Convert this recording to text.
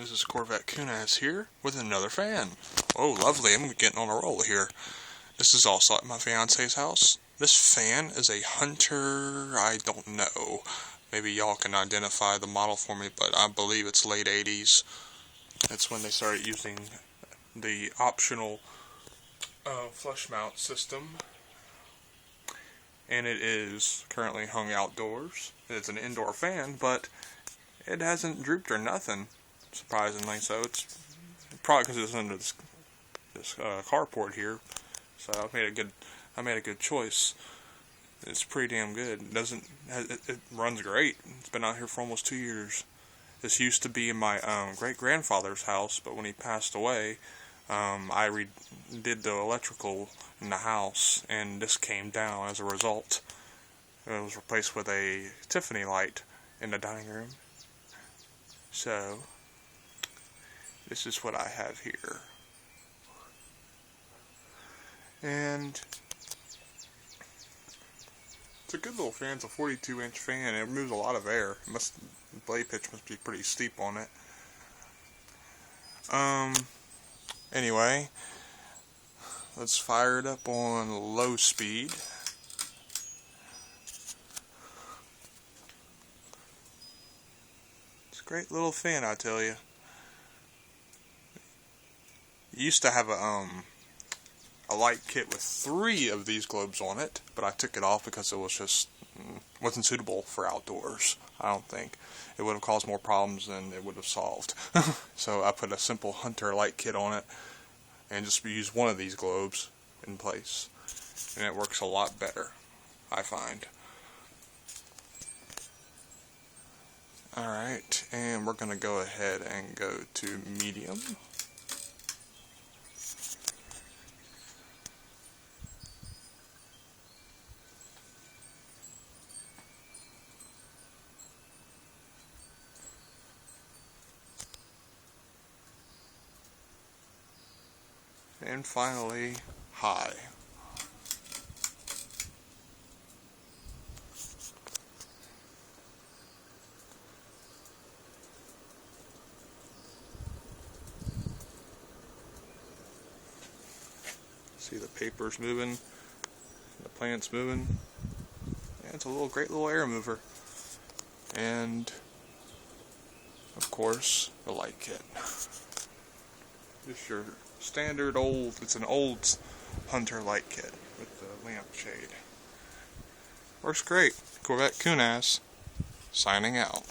This is Corvette Kunas here with another fan. Oh, lovely. I'm getting on a roll here. This is also at my fiance's house. This fan is a Hunter, I don't know. Maybe y'all can identify the model for me, but I believe it's late 80s. That's when they started using the optional flush mount system. And it is currently hung outdoors. It's an indoor fan, but it hasn't drooped or nothing. Surprisingly, so it's probably because it's under this carport here. So I made a good choice. It's pretty damn good. It runs great. It's been out here for almost 2 years. This used to be in my great grandfather's house, but when he passed away, I redid the electrical in the house, and this came down as a result. It was replaced with a Tiffany light in the dining room. So this is what I have here. And it's a good little fan. It's a 42-inch fan. It removes a lot of air. The blade pitch must be pretty steep on it. Anyway, let's fire it up on low speed. It's a great little fan, I tell you. Used to have a light kit with 3 of these globes on it, but I took it off because it was just wasn't suitable for outdoors. I don't think it would have caused more problems than it would have solved. So I put a simple Hunter light kit on it and just used one of these globes in place, and it works a lot better, I find. Alright, and we're going to go ahead and go to medium. And finally, high. See the papers moving, the plants moving. Yeah, it's a great little air mover. And of course, the light kit. Just your standard it's an old Hunter light kit with the lamp shade. Works great. Corvette Kunas, signing out.